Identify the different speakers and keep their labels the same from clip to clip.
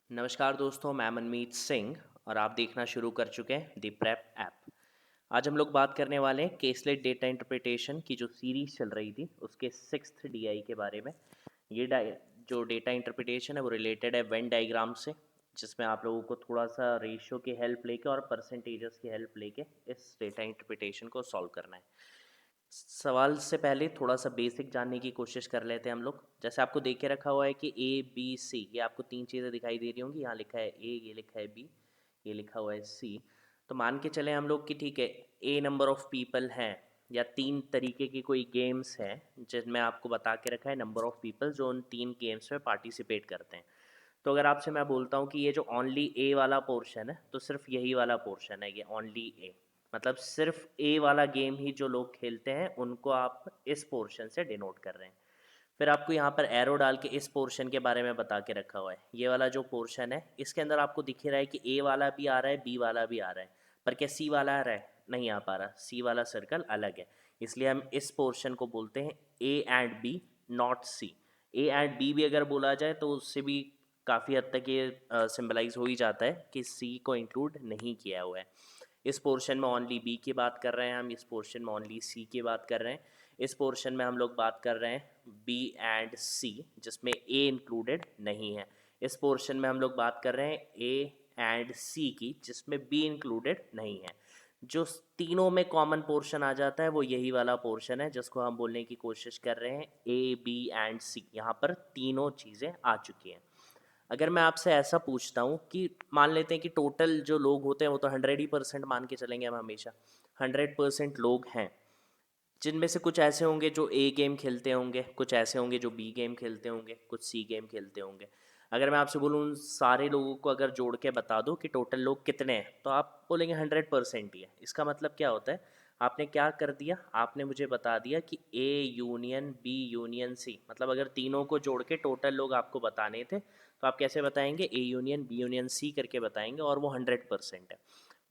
Speaker 1: नमस्कार दोस्तों, मैं मनमीत सिंह और आप देखना शुरू कर चुके हैं दी प्रेप ऐप। आज हम लोग बात करने वाले हैं केसलेट डेटा इंटरप्रिटेशन की जो सीरीज़ चल रही थी उसके सिक्स्थ डीआई के बारे में। ये जो डेटा इंटरप्रिटेशन है वो रिलेटेड है वेन डायग्राम से, जिसमें आप लोगों को थोड़ा सा रेशियो की हेल्प लेके और परसेंटेजेस की हेल्प लेके इस डेटा इंटरप्रिटेशन को सॉल्व करना है। सवाल से पहले थोड़ा सा बेसिक जानने की कोशिश कर लेते हैं हम लोग। जैसे आपको देख के रखा हुआ है कि ए बी सी, ये आपको तीन चीज़ें दिखाई दे रही होंगी। यहाँ लिखा है ए, ये लिखा है बी, ये लिखा हुआ है सी। तो मान के चले हम लोग कि ठीक है, ए नंबर ऑफ़ पीपल हैं या तीन तरीके की कोई गेम्स हैं जिनमें आपको बता के रखा है नंबर ऑफ़ पीपल जो उन तीन गेम्स में पार्टिसिपेट करते हैं। तो अगर आपसे मैं बोलता हूँ कि ये जो ओनली ए वाला पोर्शन है, तो सिर्फ यही वाला पोर्शन है, ये ओनली ए, मतलब सिर्फ ए वाला गेम ही जो लोग खेलते हैं उनको आप इस पोर्शन से डिनोट कर रहे हैं। फिर आपको यहाँ पर एरो डाल के इस पोर्शन के बारे में बता के रखा हुआ है। ये वाला जो पोर्शन है इसके अंदर आपको दिख ही रहा है कि ए वाला भी आ रहा है, बी वाला भी आ रहा है, पर क्या सी वाला आ रहा है? नहीं आ पा रहा, सी वाला सर्कल अलग है। इसलिए हम इस पोर्शन को बोलते हैं A and B, not C. A and B भी अगर बोला जाए तो उससे भी काफ़ी हद तक ये सिंबलाइज हो ही जाता है कि सी को इंक्लूड नहीं किया हुआ है। इस पोर्शन में ओनली बी की बात कर रहे हैं हम, इस पोर्शन में ओनली सी की बात कर रहे हैं। इस पोर्शन में हम लोग बात कर रहे हैं बी एंड सी जिसमें ए इंक्लूडेड नहीं है। इस पोर्शन में हम लोग बात कर रहे हैं ए एंड सी की जिसमें बी इंक्लूडेड नहीं है। जो तीनों में कॉमन पोर्शन आ जाता है वो यही वाला पोर्शन है जिसको हम बोलने की कोशिश कर रहे हैं ए बी एंड सी। यहाँ पर तीनों चीज़ें आ चुकी हैं। अगर मैं आपसे ऐसा पूछता हूँ कि मान लेते हैं कि टोटल जो लोग होते हैं वो तो 100% मान के चलेंगे हम हमेशा, 100% लोग हैं, जिनमें से कुछ ऐसे होंगे जो ए गेम खेलते होंगे, कुछ ऐसे होंगे जो बी गेम खेलते होंगे, कुछ सी गेम खेलते होंगे। अगर मैं आपसे बोलूँ उन सारे लोगों को अगर जोड़ के बता दो कि टोटल लोग कितने हैं, तो आप बोलेंगे 100% ही है। इसका मतलब क्या होता है? आपने क्या कर दिया, आपने मुझे बता दिया कि A union B union C, मतलब अगर तीनों को जोड़ के टोटल लोग आपको बताने थे तो आप कैसे बताएंगे? A union B union C करके बताएंगे और वो 100% है।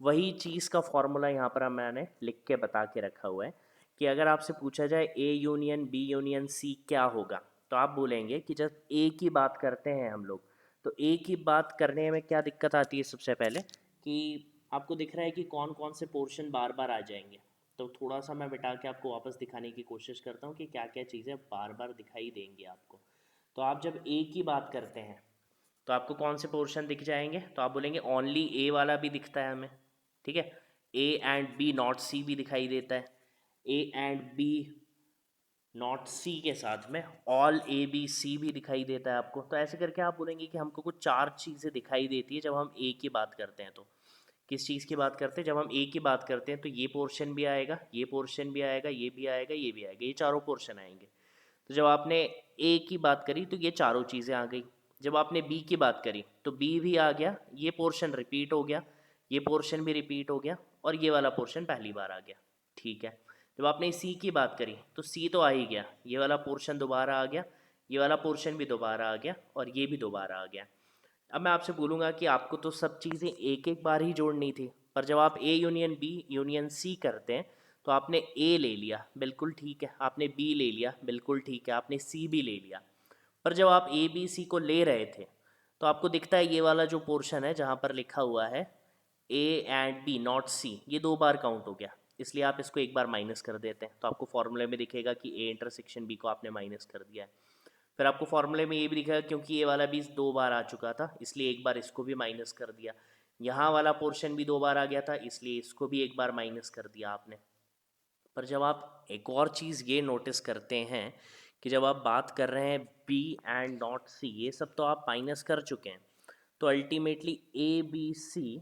Speaker 1: वही चीज़ का फॉर्मूला यहाँ पर मैंने लिख के बता के रखा हुआ है कि अगर आपसे पूछा जाए A union B union C क्या होगा, तो आप बोलेंगे कि जब ए की बात करते हैं हम लोग, तो ए की बात करने में क्या दिक्कत आती है? सबसे पहले कि आपको दिख रहा है कि कौन कौन से पोर्शन बार बार आ जाएंगे। तो थोड़ा सा मैं बिठा के आपको वापस दिखाने की कोशिश करता हूँ कि क्या क्या चीज़ें बार बार दिखाई देंगी आपको। तो आप जब ए की बात करते हैं तो आपको कौन से पोर्शन दिख जाएंगे? तो आप बोलेंगे ओनली ए वाला भी दिखता है हमें, ठीक है। ए एंड बी नॉट सी भी दिखाई देता है। ए एंड बी नॉट सी के साथ में ऑल ए बी सी भी दिखाई देता है आपको। तो ऐसे करके आप बोलेंगे कि हमको कुछ चार चीज़ें दिखाई देती है जब हम ए की बात करते हैं। तो किस चीज़ की बात करते हैं? जब हम ए की बात करते हैं तो ये पोर्शन भी आएगा, ये पोर्शन भी आएगा, ये भी आएगा, ये भी आएगा, ये चारों पोर्शन आएंगे। तो जब आपने ए की बात करी तो ये चारों चीज़ें आ गई। जब आपने बी की बात करी तो बी भी आ गया, ये पोर्शन रिपीट हो गया, ये पोर्शन भी रिपीट हो गया और ये वाला पोर्शन पहली बार आ गया, ठीक है। जब आपने सी की बात करी तो सी तो आ ही गया, ये वाला पोर्शन दोबारा आ गया, ये वाला पोर्शन भी दोबारा आ गया और ये भी दोबारा आ गया। अब मैं आपसे बोलूँगा कि आपको तो सब चीज़ें एक एक बार ही जोड़नी थी, पर जब आप A union B union C करते हैं तो आपने ए ले लिया, बिल्कुल ठीक है, आपने बी ले लिया, बिल्कुल ठीक है, आपने सी भी ले लिया। पर जब आप ए बी सी को ले रहे थे तो आपको दिखता है ये वाला जो पोर्शन है जहाँ पर लिखा हुआ है ए एंड बी नॉट सी, ये दो बार काउंट हो गया, इसलिए आप इसको एक बार माइनस कर देते हैं। तो आपको फॉर्मूले में दिखेगा कि ए इंटरसेक्शन बी को आपने माइनस कर दिया है। फिर आपको फॉर्मूले में ये भी दिखेगा क्योंकि ये वाला भी दो बार आ चुका था इसलिए एक बार इसको भी माइनस कर दिया। यहाँ वाला पोर्शन भी दो बार आ गया था इसलिए इसको भी एक बार माइनस कर दिया आपने। पर जब आप एक और चीज़ ये नोटिस करते हैं कि जब आप बात कर रहे हैं बी एंड नॉट सी, ये सब तो आप माइनस कर चुके हैं, तो अल्टीमेटली ए बी सी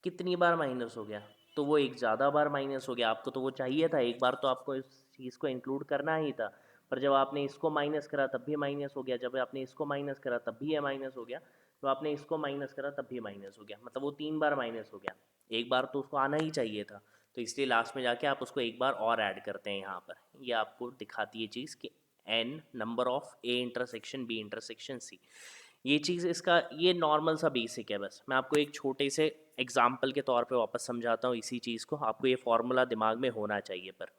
Speaker 1: कितनी बार माइनस हो गया? तो वो एक ज़्यादा बार माइनस हो गया। आपको तो वो चाहिए था, एक बार तो आपको इस चीज़ को इंक्लूड करना ही था, पर जब आपने इसको माइनस करा तब भी माइनस हो गया, जब आपने इसको माइनस करा तब भी ये माइनस हो गया, तो आपने इसको माइनस करा तब भी माइनस हो गया, मतलब वो तीन बार माइनस हो गया। एक बार तो उसको आना ही चाहिए था, तो इसलिए लास्ट में जाके आप उसको एक बार और ऐड करते हैं यहाँ पर। ये आपको दिखाती है चीज़ कि n number of A intersection B intersection C. ये चीज़ इसका ये नॉर्मल सा बेसिक है। बस मैं आपको एक छोटे से एग्जाम्पल के तौर पे वापस समझाता हूँ इसी चीज़ को, आपको ये फॉर्मूला दिमाग में होना चाहिए। पर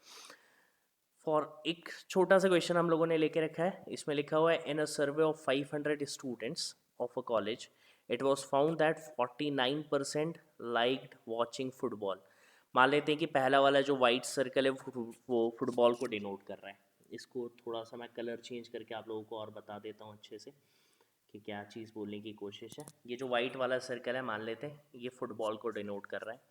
Speaker 1: फॉर एक छोटा सा क्वेश्चन हम लोगों ने लेके रखा है, इसमें लिखा हुआ है in a survey of 500 students of a college, it was found that 49% liked watching football. मान लेते हैं कि पहला वाला जो वाइट सर्कल है वो फुटबॉल को डिनोट कर रहा है. इसको थोड़ा सा मैं कलर चेंज करके आप लोगों को और बता देता हूँ अच्छे से कि क्या चीज़ बोलने की कोशिश है. ये जो वाइट वाला सर्कल है मान लेते हैं ये फुटबॉल को डिनोट कर रहा है.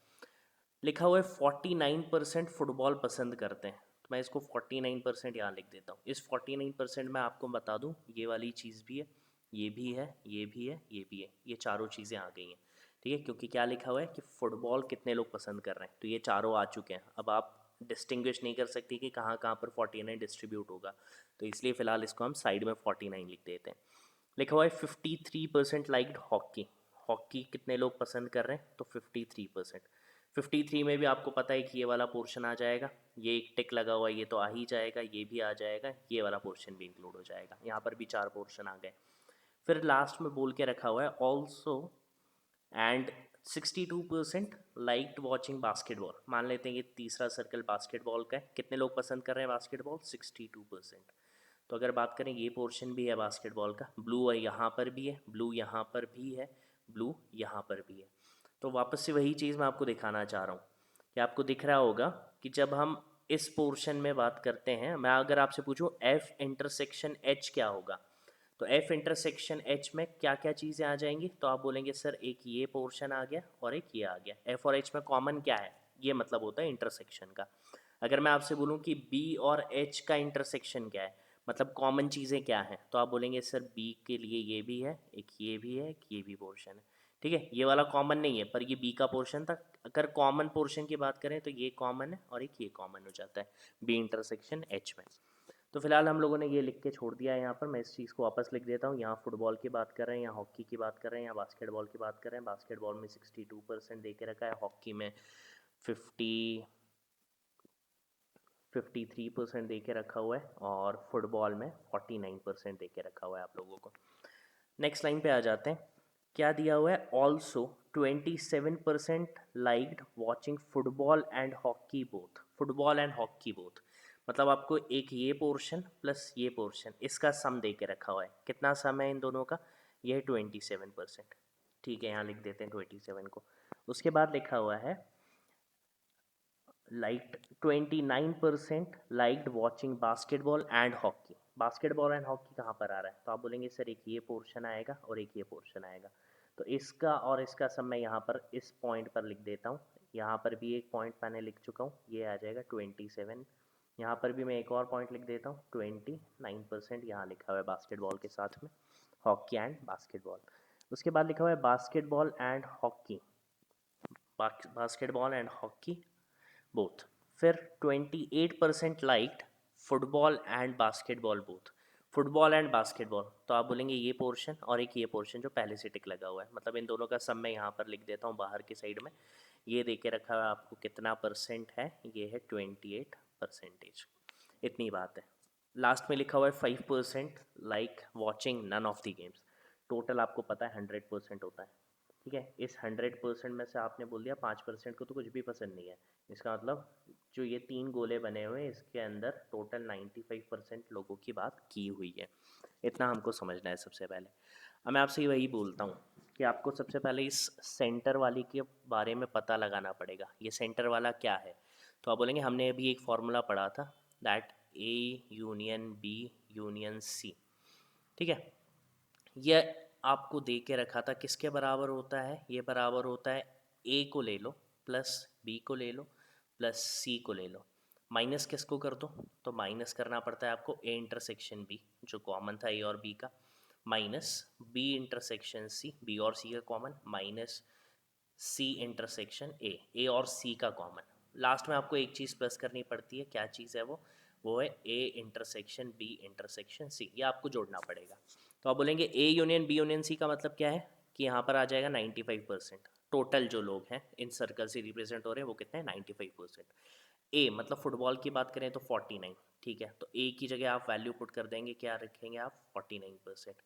Speaker 1: लिखा हुआ है 49% फुटबॉल पसंद करते हैं, तो मैं इसको 49% यहाँ लिख देता हूँ. इस 49% में आपको बता दूँ ये वाली चीज़ भी है, ये भी है, ये भी है, ये भी है, ये चारों चीज़ें आ गई हैं. ठीक है, क्योंकि क्या लिखा हुआ है कि फ़ुटबॉल कितने लोग पसंद कर रहे हैं, तो ये चारों आ चुके हैं. अब आप डिस्टिंग्विश नहीं कर सकती कि कहाँ कहाँ पर 49 डिस्ट्रीब्यूट होगा, तो इसलिए फ़िलहाल इसको हम साइड में 49 लिख देते हैं. लिखा हुआ है 53% लाइक्ड हॉकी. हॉकी कितने लोग पसंद कर रहे हैं, तो 53%. 53 में भी आपको पता है कि ये वाला पोर्शन आ जाएगा, ये एक टिक लगा हुआ है ये तो आ ही जाएगा, ये भी आ जाएगा, ये वाला पोर्शन भी इंक्लूड हो जाएगा. यहाँ पर भी 4 पोर्शन आ गए. फिर लास्ट में बोल के रखा हुआ है also and 62% liked watching basketball. मान लेते हैं ये तीसरा सर्कल बास्केटबॉल का है, कितने लोग पसंद कर रहे हैं बास्केटबॉल, 62%. तो अगर बात करें ये पोर्शन भी है बास्केटबॉल का, ब्लू है यहाँ पर भी है, ब्लू यहाँ पर भी है, ब्लू यहाँ पर भी है. तो वापस से वही चीज़ मैं आपको दिखाना चाह रहा हूँ कि आपको दिख रहा होगा कि जब हम इस पोर्शन में बात करते हैं, मैं अगर आपसे पूछूं एफ इंटरसेक्शन एच क्या होगा, तो एफ इंटरसेक्शन एच में क्या क्या चीज़ें आ जाएंगी, तो आप बोलेंगे सर एक ये पोर्शन आ गया और एक ये आ गया. एफ और एच में कॉमन क्या है, ये मतलब होता है इंटरसेक्शन का. अगर मैं आपसे बोलूँ कि बी और एच का इंटरसेक्शन क्या है, मतलब कॉमन चीज़ें क्या हैं, तो आप बोलेंगे सर बी के लिए ये भी है, एक ये भी है, एक ये भी पोर्शन है. ठीक है, ये वाला कॉमन नहीं है पर ये बी का पोर्शन था. अगर कॉमन पोर्शन की बात करें तो ये कॉमन है और एक ये कॉमन हो जाता है बी इंटरसेक्शन एच में. तो फिलहाल हम लोगों ने ये लिख के छोड़ दिया है यहाँ पर. मैं इस चीज़ को वापस लिख देता हूँ. यहाँ फुटबॉल की बात कर रहे हैं, यहाँ हॉकी की बात कर रहे हैं, यहाँ बास्केटबॉल की बात कर रहे हैं. बास्केटबॉल में 62% दे के रखा है, हॉकी में 53% दे के रखा हुआ है और फुटबॉल में 49% दे के रखा हुआ है आप लोगों को. नेक्स्ट लाइन पे आ जाते हैं. क्या दिया हुआ है, also 27% liked watching football and hockey both. Football and hockey both मतलब आपको एक ये पोर्शन प्लस ये पोर्शन इसका सम दे के रखा हुआ है. कितना सम है इन दोनों का, ये है 27%. ठीक है, यहाँ लिख देते हैं 27 को. उसके बाद लिखा हुआ है liked 29% liked watching basketball and hockey. Basketball and hockey कहाँ पर आ रहा है, तो आप बोलेंगे सर एक ये पोर्शन आएगा और एक ये पोर्शन आएगा. तो इसका और इसका सब मैं यहाँ पर इस पॉइंट पर लिख देता हूँ. यहाँ पर भी एक पॉइंट मैंने लिख चुका हूँ, ये आ जाएगा 27. यहाँ पर भी मैं एक और पॉइंट लिख देता हूँ, 29% यहाँ लिखा हुआ है बास्केटबॉल के साथ में, हॉकी एंड बास्केटबॉल. उसके बाद लिखा हुआ है basketball and hockey, basketball and hockey both. फिर 28% liked football and basketball both. Football and basketball, तो आप बोलेंगे ये पोर्शन और एक ये पोर्शन जो पहले से टिक लगा हुआ है, मतलब इन दोनों का सम मैं यहाँ पर लिख देता हूँ बाहर की साइड में. ये दे के रखा हुआ है आपको कितना परसेंट है, ये है 28%. इतनी बात है. लास्ट में लिखा हुआ है 5% like watching none of the games. Total आपको पता है 100% होता है. ठीक है, इस 100% में से आपने बोल दिया 5% को तो कुछ भी पसंद नहीं है. इसका मतलब जो ये 3 गोले बने हुए हैं इसके अंदर टोटल 95% लोगों की बात की हुई है. इतना हमको समझना है सबसे पहले. अब मैं आपसे वही बोलता हूँ कि आपको सबसे पहले इस सेंटर वाली के बारे में पता लगाना पड़ेगा. ये सेंटर वाला क्या है, तो आप बोलेंगे हमने अभी एक फॉर्मूला पढ़ा था, that A union B union C. ठीक है, ये आपको दे के रखा था किसके बराबर होता है, ये बराबर होता है ए को ले लो प्लस बी को ले लो प्लस सी को ले लो, माइनस किसको कर दो, तो माइनस करना पड़ता है आपको ए इंटरसेक्शन बी जो कॉमन था ए और बी का, minus B intersection C, B और सी का common, minus C intersection A और सी का कॉमन. लास्ट में आपको एक चीज़ प्लस करनी पड़ती है, क्या चीज़ है वो है A intersection B intersection C. ये आपको जोड़ना पड़ेगा. तो आप बोलेंगे A union B union C का मतलब क्या है कि यहाँ पर आ जाएगा 95%. टोटल जो लोग हैं इन सर्कल से रिप्रेजेंट हो रहे हैं वो कितने हैं, 95%. ए मतलब फुटबॉल की बात करें तो 49. ठीक है, तो ए की जगह आप वैल्यू पुट कर देंगे, क्या रखेंगे आप 49%.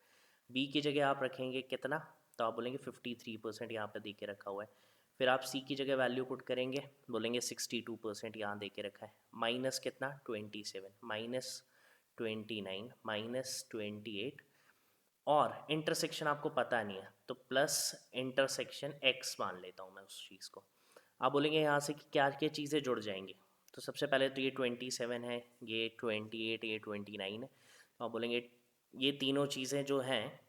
Speaker 1: बी की जगह आप रखेंगे कितना, तो आप बोलेंगे 53% यहाँ पे दे के रखा हुआ है. फिर आप सी की जगह वैल्यू पुट करेंगे, बोलेंगे 62% यहाँ दे के रखा है, माइनस कितना 27, माइनस 29, माइनस 28, और इंटरसेक्शन आपको पता नहीं है तो प्लस इंटरसेक्शन x मान लेता हूँ मैं उस चीज़ को। आप बोलेंगे यहाँ से कि क्या क्या चीज़ें जुड़ जाएंगी, तो सबसे पहले तो ये 27 है, ये 28, ये 29 है। तो आप बोलेंगे ये तीनों चीज़ें जो हैं,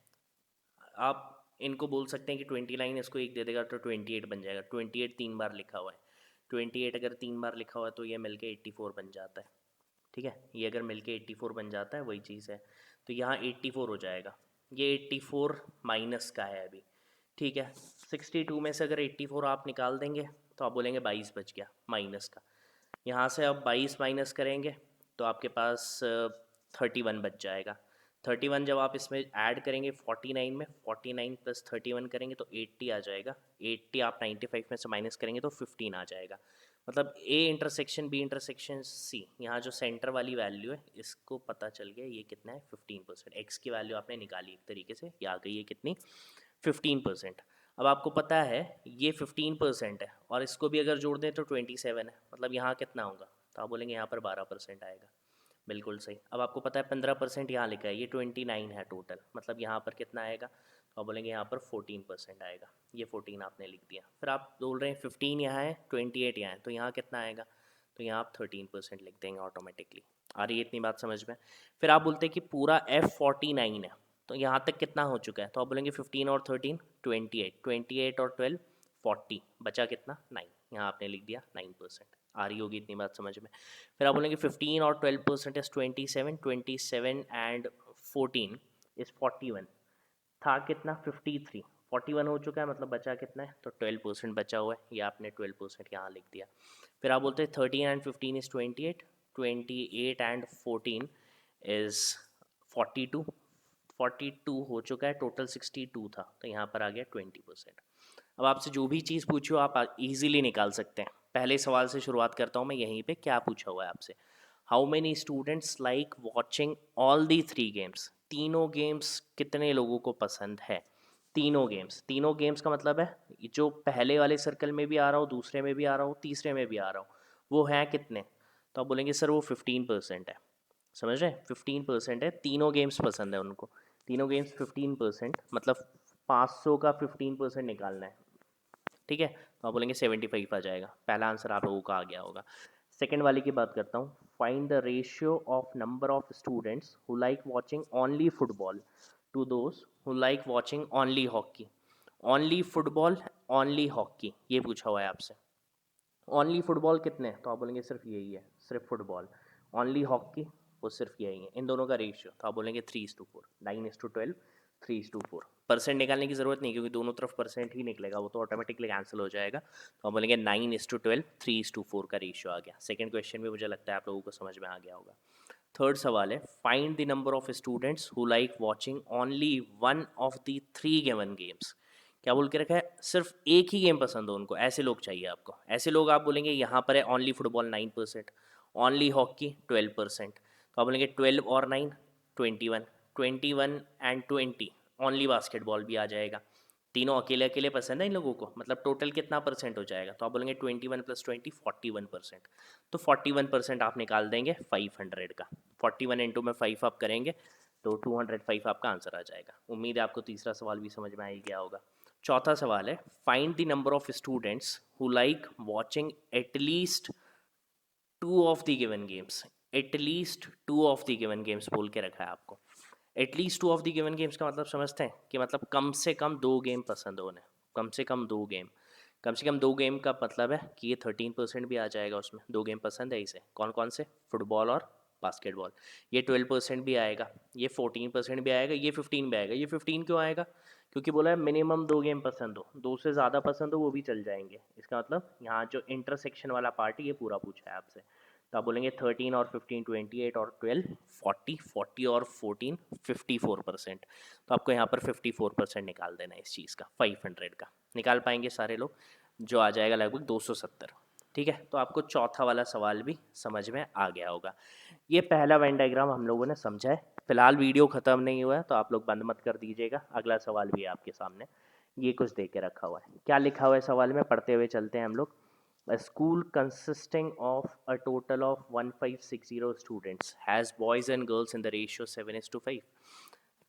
Speaker 1: आप इनको बोल सकते हैं कि 29 इसको एक दे देगा तो 28 बन जाएगा। 28 तीन बार लिखा हुआ है, 28 अगर तीन बार लिखा हुआ है तो ये मिलके 84 बन जाता है। ठीक है, ये अगर मिलके 84 बन जाता है वही चीज़ है, तो यहाँ 84 हो जाएगा। ये 84 माइनस का है अभी। ठीक है, 62 में से अगर 84 आप निकाल देंगे तो आप बोलेंगे 22 बच गया माइनस का। यहाँ से अब 22 माइनस करेंगे तो आपके पास 31 बच जाएगा। 31 जब आप इसमें ऐड करेंगे 49 में, 49 प्लस 31 करेंगे तो 80 आ जाएगा। 80 आप 95 में से माइनस करेंगे तो 15 आ जाएगा। मतलब A intersection B intersection C, यहाँ जो सेंटर वाली वैल्यू है इसको पता चल गया ये कितना है 15%। एक्स की वैल्यू आपने निकाली एक तरीके से, ये आ गई है कितनी 15%। अब आपको पता है ये 15% है और इसको भी अगर जोड़ दें तो 27 है, मतलब यहाँ कितना होगा, तो आप बोलेंगे यहाँ पर 12% आएगा। बिल्कुल सही। अब आपको पता है 15% यहाँ लिखा है, ये 29 है टोटल, मतलब यहाँ पर कितना आएगा, तो आप बोलेंगे यहाँ पर 14% आएगा। ये 14 आपने लिख दिया। फिर आप बोल रहे हैं 15 यहाँ है 28 यहाँ है, तो यहाँ कितना आएगा, तो यहाँ आप 13% लिख देंगे ऑटोमेटिकली। आ रही है इतनी बात समझ में। फिर आप बोलते हैं कि पूरा F49 है, तो यहाँ तक कितना हो चुका है, तो आप बोलेंगे 15 और 13 28, 28 और 12 40, बचा कितना 9, यहाँ आपने लिख दिया 9%। आ रही होगी इतनी बात समझ में। फिर आप बोलेंगे 15 और 12% इज 27, 27 एंड 14 इज 41, था कितना 53, 41 हो चुका है, मतलब बचा कितना है, तो 12% बचा हुआ है, ये आपने 12% यहाँ लिख दिया। फिर आप बोलते हैं 13 एंड 15 इज 28, 28 एंड 14 इज 42, 42 हो चुका है, टोटल 62 था, तो यहाँ पर आ गया 20%। अब आपसे जो भी चीज़ पूछी हो आप इजीली निकाल सकते हैं। पहले सवाल से शुरुआत करता हूँ मैं, यहीं पे क्या पूछा हुआ है आपसे, how many students like watching all the three games, तीनों गेम्स कितने लोगों को पसंद है। तीनों गेम्स, तीनों गेम्स का मतलब है जो पहले वाले सर्कल में भी आ रहा हो, दूसरे में भी आ रहा हो, तीसरे में भी आ रहा हो, वो हैं कितने, तो आप बोलेंगे सर वो 15% है। समझ रहे हैं, 15% है, तीनों गेम्स पसंद है उनको। तीनों गेम्स 15%, मतलब 500 का 15% निकालना है। ठीक है, तो आप बोलेंगे 75 आ जाएगा। पहला आंसर आप लोगों का आ गया होगा। सेकेंड वाले की बात करता हूँ, find the ratio of number of students who like watching only football to those who like watching only hockey. Only football, only hockey, ये पूछा हुआ है आपसे। ओनली फुटबॉल कितने हैं, तो आप बोलेंगे सिर्फ यही है, सिर्फ फुटबॉल। ओनली हॉकी वो सिर्फ यही है, इन दोनों का रेशियो, तो आप बोलेंगे 3:4, 9:12, 3:4। परसेंट निकालने की ज़रूरत नहीं क्योंकि दोनों तरफ परसेंट ही निकलेगा, वो तो ऑटोमेटिकली कैंसिल हो जाएगा। तो आप बोलेंगे 9:12, 3:4 का रेशियो आ गया। सेकेंड क्वेश्चन में मुझे लगता है आप लोगों को समझ में आ गया होगा। थर्ड सवाल है, find the number of students who like watching only one of the three given games. क्या बोल के रखा है, सिर्फ एक ही गेम पसंद हो उनको, ऐसे लोग चाहिए आपको। ऐसे लोग आप बोलेंगे यहाँ पर है ओनली फुटबॉल 9%, ओनली हॉकी 12%, तो आप बोलेंगे 12 और 9 21, 21 एंड 20 ओनली बास्केटबॉल भी आ जाएगा। तीनों अकेले अकेले पसंद है इन लोगों को, मतलब टोटल कितना परसेंट हो जाएगा, तो आप बोलेंगे 21 प्लस 20 41%। तो 41% आप निकाल देंगे 500 का। 41 इंटू में 5 आप करेंगे तो 205 आपका आंसर आ जाएगा। उम्मीद है आपको तीसरा सवाल भी समझ में आ ही गया होगा। चौथा सवाल है, find the number of students who like watching at least two of the given games. At least two of the given games बोल के रखा है आपको। At least two of the given games का मतलब समझते हैं कि मतलब कम से कम दो गेम पसंद हो उन्हें, कम से कम दो गेम। कम से कम दो गेम का मतलब है कि ये 13% भी आ जाएगा उसमें, दो गेम पसंद है इसे, कौन कौन से, फुटबॉल और बास्केटबॉल। ये 12% भी आएगा, ये 14% भी आएगा, ये 15 भी आएगा। ये 15 क्यों आएगा, क्योंकि बोला है मिनिमम दो गेम पसंद हो, दो से ज़्यादा पसंद हो वो भी चल जाएंगे। इसका मतलब यहाँ जो इंटरसेक्शन वाला पार्ट है ये पूरा पूछा है आपसे। तो आप बोलेंगे 13 और 15 28 और 12 40, 40 और 14 54%। तो आपको यहाँ पर 54% निकाल देना है इस चीज़ का, 500 का निकाल पाएंगे सारे लोग, जो आ जाएगा लगभग 270। ठीक है, तो आपको चौथा वाला सवाल भी समझ में आ गया होगा। ये पहला वेन डायग्राम हम लोगों ने समझा है। फिलहाल वीडियो ख़त्म नहीं हुआ है तो आप लोग बंद मत कर दीजिएगा, अगला सवाल भी है आपके सामने। ये कुछ दे के रखा हुआ है, क्या लिखा हुआ है सवाल में, पढ़ते हुए चलते हैं हम लोग। A school consisting of a total of 1560 students has boys and girls in the ratio 7:5.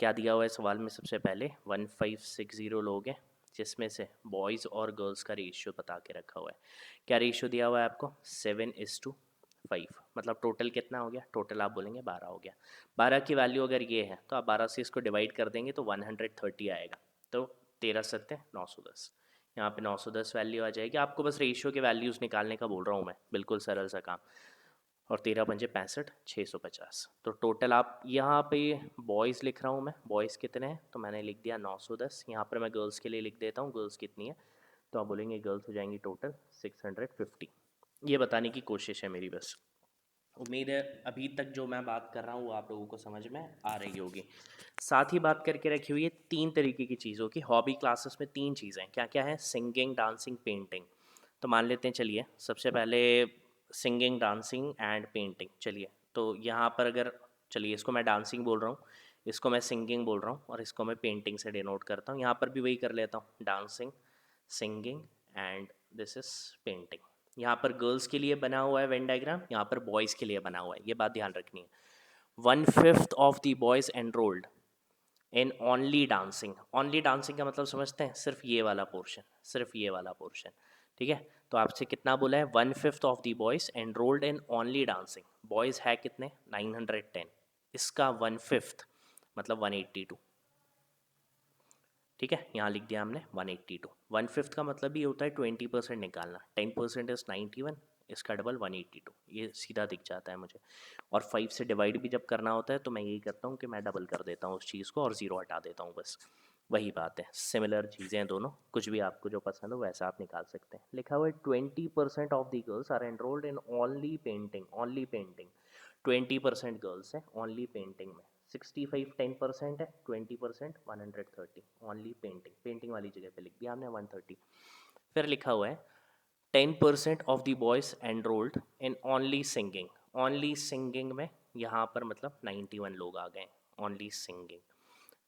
Speaker 1: क्या दिया हुआ है सवाल में? सबसे पहले 1560 लोग हैं, जिसमें से बॉयज़ और गर्ल्स का रेशियो बता के रखा हुआ है। क्या रेशियो दिया हुआ है आपको? 7:5। मतलब टोटल कितना हो गया? टोटल आप बोलेंगे 12 हो गया। 12 की वैल्यू अगर ये है तो आप 12 से इसको डिवाइड कर देंगे तो 130 आएगा। तो 13 सत्ते 910, यहाँ पे 910 वैल्यू आ जाएगी। आपको बस रेशियो के वैल्यूज़ निकालने का बोल रहा हूँ मैं, बिल्कुल सरल सा काम। और 13×5 = 650। तो टोटल आप यहाँ पे बॉयज़ लिख रहा हूँ मैं, बॉयज़ कितने हैं तो मैंने लिख दिया 910। यहाँ पर मैं गर्ल्स के लिए लिख देता हूँ गर्ल्स कितनी है, तो आप बोलेंगे गर्ल्स हो जाएंगी टोटल 650। ये बताने की कोशिश है मेरी बस। उम्मीद है अभी तक जो मैं बात कर रहा हूँ वो आप लोगों को समझ में आ रही होगी। साथ ही बात करके रखी हुई है 3 तरीके की चीज़ों की। हॉबी क्लासेस में 3 चीज़ें क्या क्या है? Singing, dancing, painting. तो मान लेते हैं, चलिए सबसे पहले सिंगिंग, डांसिंग एंड पेंटिंग। चलिए तो यहाँ पर अगर, चलिए इसको मैं डांसिंग बोल रहा हूँ, इसको मैं सिंगिंग बोल रहा हूँ और इसको मैं पेंटिंग से डिनोट करता हूँ। यहाँ पर भी वही कर लेता हूँ, dancing, singing and this is painting. यहाँ पर गर्ल्स के लिए बना हुआ है वेन डायग्राम, यहाँ पर बॉयज़ के लिए बना हुआ है, ये बात ध्यान रखनी है। 1/5 of the boys enrolled in only dancing. Only dancing का मतलब समझते हैं? सिर्फ ये वाला पोर्शन, सिर्फ ये वाला पोर्शन, ठीक है। तो आपसे कितना बोला है? 1/5 of the boys enrolled in only dancing. Boys है कितने? 910, इसका 1/5 मतलब 182, ठीक है। यहाँ लिख दिया हमने 182। 1/5 का मतलब ये होता है 20% निकालना। 10% इज 91, इसका डबल 182, ये सीधा दिख जाता है मुझे। और 5 से डिवाइड भी जब करना होता है तो मैं यही करता हूँ कि मैं डबल कर देता हूँ उस चीज़ को और ज़ीरो हटा देता हूँ, बस वही बात है। सिमिलर चीज़ें हैं दोनों, कुछ भी आपको जो पसंद हो वैसा आप निकाल सकते हैं। लिखा हुआ है 20% of the girls are enrolled in only painting. Only painting 20% girls हैं ओनली पेंटिंग में। 65 10% है, 20% 130 ओनली पेंटिंग। पेंटिंग वाली जगह पे लिख दिया हमने 130। फिर लिखा हुआ है 10% of the boys enrolled in only singing. Only singing में यहाँ पर मतलब 91 लोग आ गए only singing.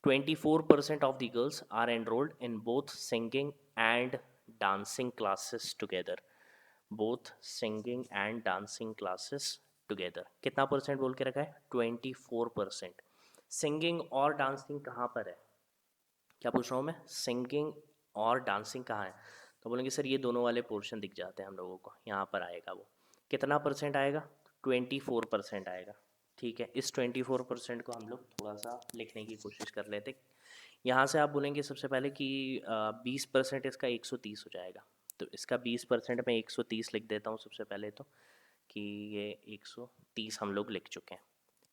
Speaker 1: 24% of the girls are enrolled in both singing and dancing classes together. Both singing and dancing classes together. कितना परसेंट बोल के रखा है? 24%। सिंगिंग और डांसिंग कहाँ पर है? क्या पूछ रहा हूँ मैं? सिंगिंग और डांसिंग कहाँ है? तो बोलेंगे सर ये दोनों वाले पोर्शन दिख जाते हैं हम लोगों को, यहाँ पर आएगा वो। कितना परसेंट आएगा? 24% आएगा, ठीक है। इस 24% को हम लोग थोड़ा सा लिखने की कोशिश कर लेते। यहाँ से आप बोलेंगे सबसे पहले कि 20% इसका 130 हो जाएगा। तो इसका 20% मैं 130 लिख देता हूँ सबसे पहले तो, कि ये 130 हम लोग लिख चुके हैं,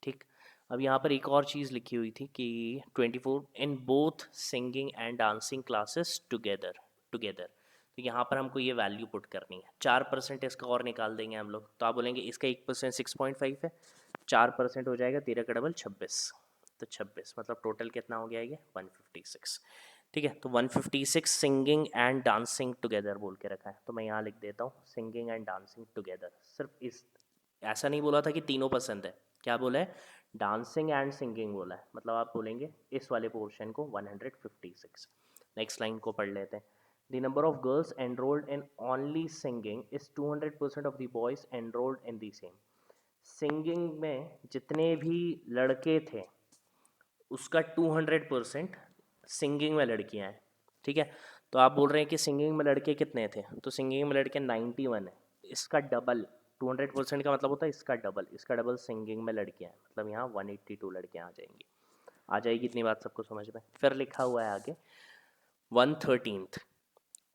Speaker 1: ठीक। अब यहाँ पर एक और चीज़ लिखी हुई थी कि 24 इन both singing and dancing classes together. Together तो यहाँ पर हमको ये वैल्यू पुट करनी है। 4% इसका और निकाल देंगे हम लोग, तो आप बोलेंगे इसका 1% 6.5 है, 4% हो जाएगा 13 का डबल 26। तो 26 मतलब टोटल कितना हो गया ये? 156, ठीक है। तो 156 सिंगिंग एंड डांसिंग टुगेदर बोल के रखा है, तो मैं यहाँ लिख देता हूँ सिंगिंग एंड डांसिंग टुगेदर। सिर्फ इस, ऐसा नहीं बोला था कि तीनों पसंद है, क्या बोला है? डांसिंग एंड सिंगिंग बोला है, मतलब आप बोलेंगे इस वाले पोर्शन को 156। नेक्स्ट लाइन को पढ़ लेते हैं। The number of girls enrolled in only singing is 200% of the boys enrolled in the same. Singing में जितने भी लड़के थे उसका 200% सिंगिंग में लड़कियां हैं, ठीक है। तो आप बोल रहे हैं कि सिंगिंग में लड़के कितने थे, तो सिंगिंग में लड़के 91 है, इसका डबल। 200% का मतलब होता है इसका डबल, इसका डबल सिंगिंग में लड़कियां हैं, मतलब यहाँ 182 लड़कियां आ जाएंगी। आ जाएगी इतनी बात सबको समझ में? फिर लिखा हुआ है आगे 1/13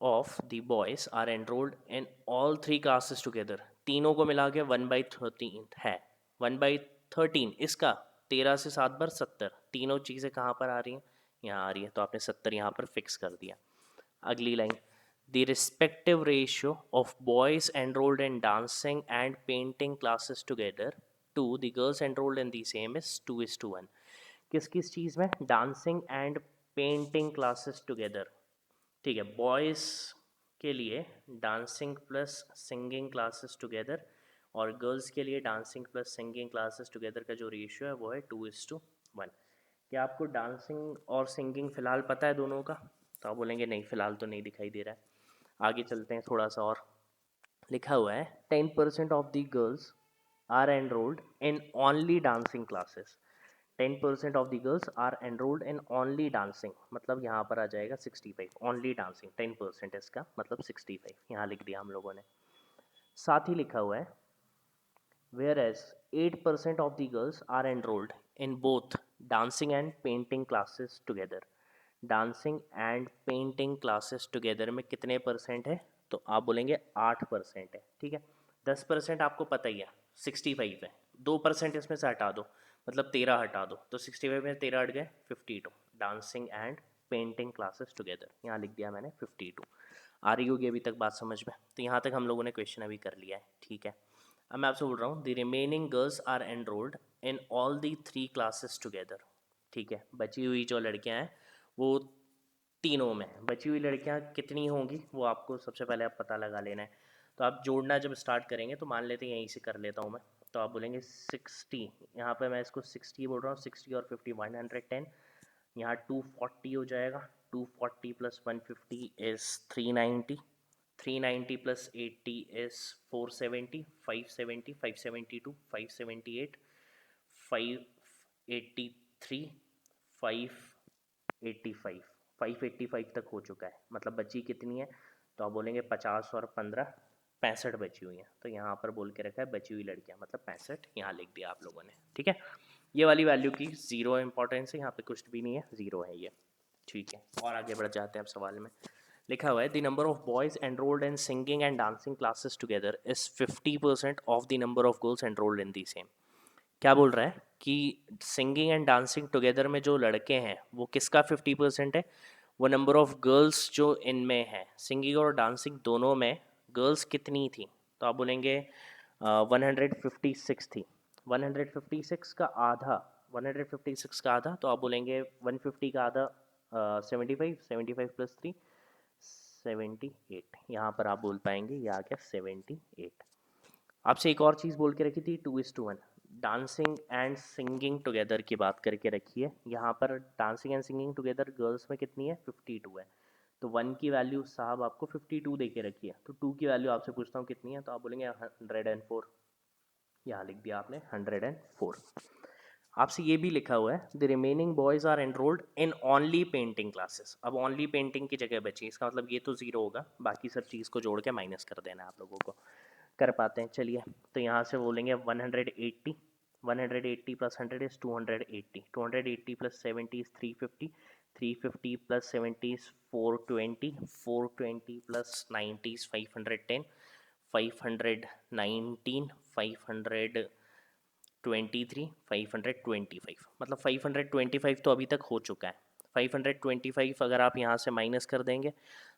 Speaker 1: of the boys are enrolled in all 3 classes together. तीनों को मिला के 1/13 है। 1/13 इसका 13 से 7 बार 70। तीनों चीज़ें कहाँ पर आ रही हैं? यहाँ आ रही है, तो आपने 70 यहाँ पर फिक्स कर दिया। अगली line, the respective ratio of boys enrolled in dancing and painting classes together to the girls enrolled in the same is 2:1। किस किस चीज़ में? Dancing and painting classes together, ठीक है। बॉयज़ के लिए dancing plus singing classes together और girls के लिए dancing plus singing classes together का जो रेशियो है वो है 2:1। क्या आपको डांसिंग और सिंगिंग फ़िलहाल पता है दोनों का? तो आप बोलेंगे नहीं फ़िलहाल तो नहीं दिखाई दे रहा है। आगे चलते हैं थोड़ा सा और। लिखा हुआ है 10% of the girls are enrolled in only dancing classes. 10% of the girls are enrolled in only dancing, मतलब यहाँ पर आ जाएगा 65, ओनली डांसिंग 10% इसका मतलब 65 यहाँ लिख दिया हम लोगों ने। साथ ही लिखा हुआ है whereas 8% of the girls are enrolled in both dancing and painting classes together। Dancing and painting classes together में कितने परसेंट है, तो आप बोलेंगे 8% है, ठीक है। 10% आपको पता ही है 65 है, 2% इसमें से हटा दो मतलब 13 हटा दो, तो 65 में 13 हट गए 52। Dancing and painting classes together यहाँ लिख दिया मैंने 52। आ रही होगी अभी तक बात समझ में, तो यहाँ तक हम लोगों ने क्वेश्चन अभी कर लिया है, ठीक है। अब मैं आपसे बोल रहा हूँ the remaining girls are enrolled in all the 3 classes together, ठीक है। बची हुई जो लड़कियाँ हैं वो तीनों में, बची हुई लड़कियां कितनी होंगी वो आपको सबसे पहले आप पता लगा लेना है। तो आप जोड़ना जब स्टार्ट करेंगे तो मान लेते हैं यहीं से कर लेता हूँ मैं, तो आप बोलेंगे 60, यहाँ पे मैं इसको 60 बोल रहा हूँ, 60 और 50 110, यहाँ 240 हो जाएगा, 240 प्लस 150 इज़ 390, 390 प्लस 80 इज़ 470, 570, 572, 578, 583, 585, 585 तक हो चुका है, मतलब बची कितनी है, तो आप बोलेंगे 50 और 15 65 बची हुई हैं। तो यहाँ पर बोल के रखा है बची हुई लड़कियाँ मतलब 65, यहाँ लिख दिया आप लोगों ने, ठीक है। ये वाली वैल्यू की ज़ीरो इंपॉर्टेंस है, यहाँ पे कुछ भी नहीं है, ज़ीरो है ये, ठीक है। और आगे बढ़ जाते हैं अब सवाल में। लिखा हुआ है the number of boys enrolled in singing and dancing classes together is 50% of the number of girls enrolled in the same. क्या बोल रहा है कि सिंगिंग एंड डांसिंग टुगेदर में जो लड़के हैं वो किसका 50% है, वो नंबर ऑफ गर्ल्स जो इनमें है सिंगिंग और डांसिंग दोनों में गर्ल्स कितनी थी, तो आप बोलेंगे 156 थी। 156 का आधा, 156 का आधा, तो आप बोलेंगे 150 का आधा 75, 75 प्लस 3 78, यहाँ पर आप बोल पाएंगे ये आ गया 78। आपसे एक और चीज़ बोल के रखी थी 2:1, डांसिंग एंड सिंगिंग टुगेदर की बात करके रखी है। यहाँ पर dancing and singing together girls में कितनी है 52 है, तो 1 की वैल्यू साहब आपको 52 दे के रखी है, तो 2 की वैल्यू आपसे पूछता हूँ कितनी है, तो आप बोलेंगे 104, यहाँ लिख दिया आपने 104। आपसे ये भी लिखा हुआ है the remaining boys are enrolled in only painting classes. अब ओनली पेंटिंग की जगह बची, इसका मतलब ये तो ज़ीरो होगा, बाकी सब चीज़ को जोड़ के माइनस कर देना है आप लोगों को, कर पाते हैं चलिए। तो यहाँ से बोलेंगे 180, 180 plus 100 is 280, 280 plus 70 is 350, 350 plus 70 is 420, 420 plus 90 is 510, 519, 523, 525, मतलब 525 तो अभी तक हो चुका है। 525 अगर आप यहाँ से माइनस कर देंगे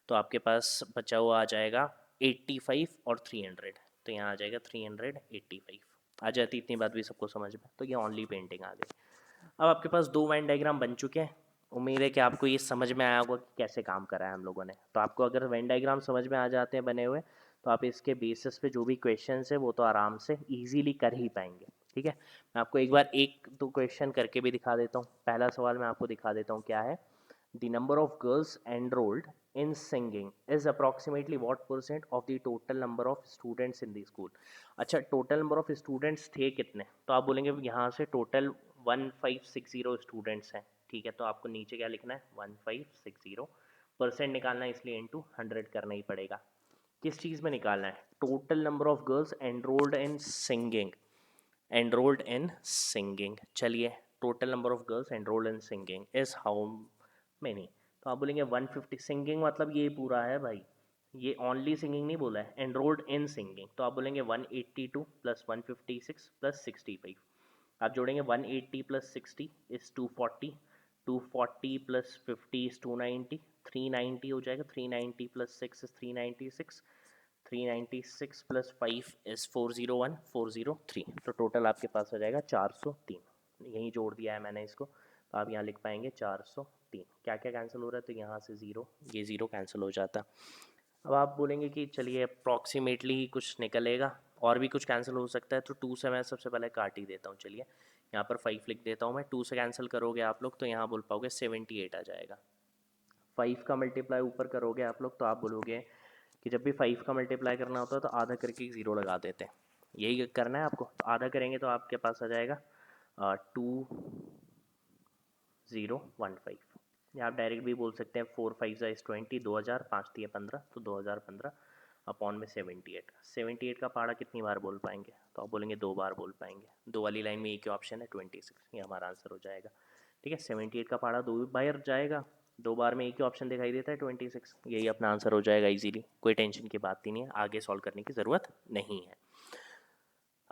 Speaker 1: तो आपके पास बचा हुआ आ जाएगा 85 और 300, तो यहाँ आ जाएगा 385 आ जाती, इतनी बात भी सबको समझ में, तो ये ओनली पेंटिंग आ गई। अब आपके पास 2 वेन डायग्राम बन चुके हैं, उम्मीद है कि आपको ये समझ में आया होगा कि कैसे काम करा है हम लोगों ने। तो आपको अगर वेन डायग्राम समझ में आ जाते हैं बने हुए, तो आप इसके बेसिस पे जो भी क्वेश्चन है वो तो आराम से ईजीली कर ही पाएंगे, ठीक है। मैं आपको एक बार एक दो क्वेश्चन करके भी दिखा देता हूँ। पहला सवाल मैं आपको दिखा देता हूँ क्या है, the number of girls enrolled in singing is approximately what percent of the total number of students in the school. अच्छा, टोटल नंबर ऑफ स्टूडेंट्स थे कितने, तो आप बोलेंगे यहाँ से टोटल 1560 स्टूडेंट्स हैं, ठीक है। तो आपको नीचे क्या लिखना है 1560, परसेंट निकालना है इसलिए इनटू 100 करना ही पड़ेगा। किस चीज़ में निकालना है, total number of girls enrolled in singing, enrolled in singing. चलिए, total number of girls enrolled in singing is how many, तो आप बोलेंगे 150। सिंगिंग मतलब ये पूरा है भाई, ये ओनली सिंगिंग नहीं बोला है, एनरोल्ड इन सिंगिंग, तो आप बोलेंगे 182 प्लस 156 प्लस 65। आप जोड़ेंगे 180 प्लस 60 इज़ 240, 240 प्लस 50 इज़ 290, 390 हो जाएगा, 390 प्लस 6 इज़ 396, 396 प्लस 5 इज़ 401, 403, तो टोटल आपके पास आ जाएगा 403। यहीं जोड़ दिया है मैंने इसको, तो आप यहाँ लिख पाएंगे 403। क्या क्या कैंसिल हो रहा है, तो यहाँ से ज़ीरो, ये ज़ीरो कैंसिल हो जाता। अब आप बोलेंगे कि चलिए अप्रॉक्सीमेटली ही कुछ निकलेगा, और भी कुछ कैंसिल हो सकता है, तो 2 से मैं सबसे पहले काट ही देता हूँ। चलिए, यहाँ पर 5 लिख देता हूँ मैं, 2 से कैंसिल करोगे आप लोग तो यहाँ बोल पाओगे 78 आ जाएगा। 5 का मल्टीप्लाई ऊपर करोगे आप लोग तो आप बोलोगे कि जब भी 5 का मल्टीप्लाई करना होता है तो आधा करके 0 लगा देते हैं, यही करना है आपको। तो आधा करेंगे तो आपके पास आ जाएगा 2 2015, या आप डायरेक्ट भी बोल सकते हैं 4 5 इज 20, 2000, 5 दिए 15, तो 2015 अपॉन में 78। 78 का पहाड़ा कितनी बार बोल पाएंगे, तो आप बोलेंगे 2 बार बोल पाएंगे। 2 वाली लाइन में एक ही ऑप्शन है 26, ये हमारा आंसर हो जाएगा। ठीक है, 78 का पहाड़ा 2 बार जाएगा, 2 बार में एक ही ऑप्शन दिखाई देता है 26, यही अपना आंसर हो जाएगा इजीली, कोई टेंशन की बात ही नहीं है, आगे सॉल्व करने की ज़रूरत नहीं है।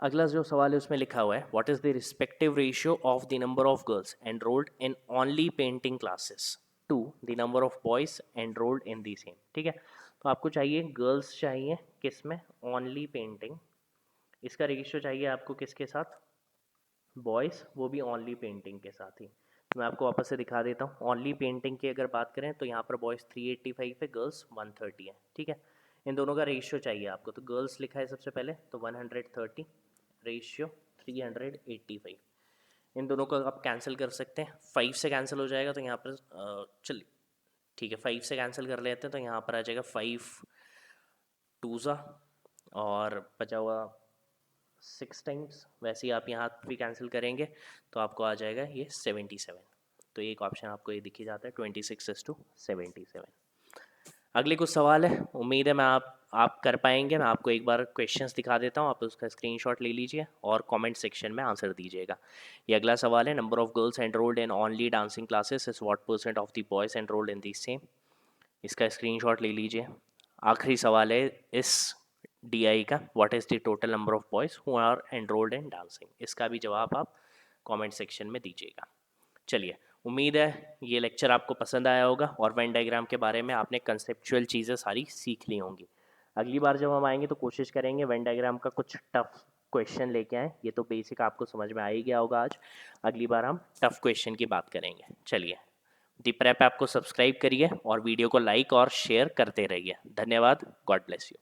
Speaker 1: अगला जो सवाल है उसमें लिखा हुआ है what is the respective ratio of the number of girls enrolled in only painting classes to the number of boys enrolled in the same. ठीक है, तो आपको चाहिए गर्ल्स चाहिए किस में, ओनली पेंटिंग, इसका रेशियो चाहिए आपको किसके साथ, बॉयज़, वो भी ओनली पेंटिंग के साथ ही। तो मैं आपको वापस से दिखा देता हूँ, ओनली पेंटिंग की अगर बात करें तो यहाँ पर बॉयज़ 385 है, गर्ल्स 130 है। ठीक है, इन दोनों का रेशियो चाहिए आपको, तो गर्ल्स लिखा है सबसे पहले, तो 130 रेशियो 385, इन दोनों को आप कैंसिल कर सकते हैं, 5 से कैंसिल हो जाएगा, तो यहाँ पर चलिए ठीक है 5 से कैंसिल कर लेते हैं, तो यहाँ पर आ जाएगा 5 टूज़ा और बचा हुआ 6 टाइम्स, वैसे ही आप यहाँ भी कैंसिल करेंगे तो आपको आ जाएगा ये 77। तो एक ऑप्शन आपको ये दिखी जाता है 26:77। अगले कुछ सवाल है, उम्मीद है मैं आप कर पाएंगे। मैं आपको एक बार क्वेश्चंस दिखा देता हूँ, आप उसका स्क्रीनशॉट ले लीजिए और कमेंट सेक्शन में आंसर दीजिएगा। ये अगला सवाल है, number of girls enrolled in only dancing classes is what percent of the boys enrolled in the same, इसका स्क्रीनशॉट ले लीजिए। आखिरी सवाल है इस डीआई का, what is the total number of boys who are enrolled in dancing, इसका भी जवाब आप कमेंट सेक्शन में दीजिएगा। चलिए, उम्मीद है ये लेक्चर आपको पसंद आया होगा और वेन डायग्राम के बारे में आपने कंसेप्चुअल चीज़ें सारी सीख ली होंगी। अगली बार जब हम आएंगे तो कोशिश करेंगे वेन डायग्राम का कुछ टफ क्वेश्चन लेके आएँ, ये तो बेसिक आपको समझ में आ ही गया होगा आज, अगली बार हम टफ क्वेश्चन की बात करेंगे। चलिए, दी प्रेप ऐप को सब्सक्राइब करिए और वीडियो को लाइक और शेयर करते रहिए। धन्यवाद, गॉड ब्लेस यू।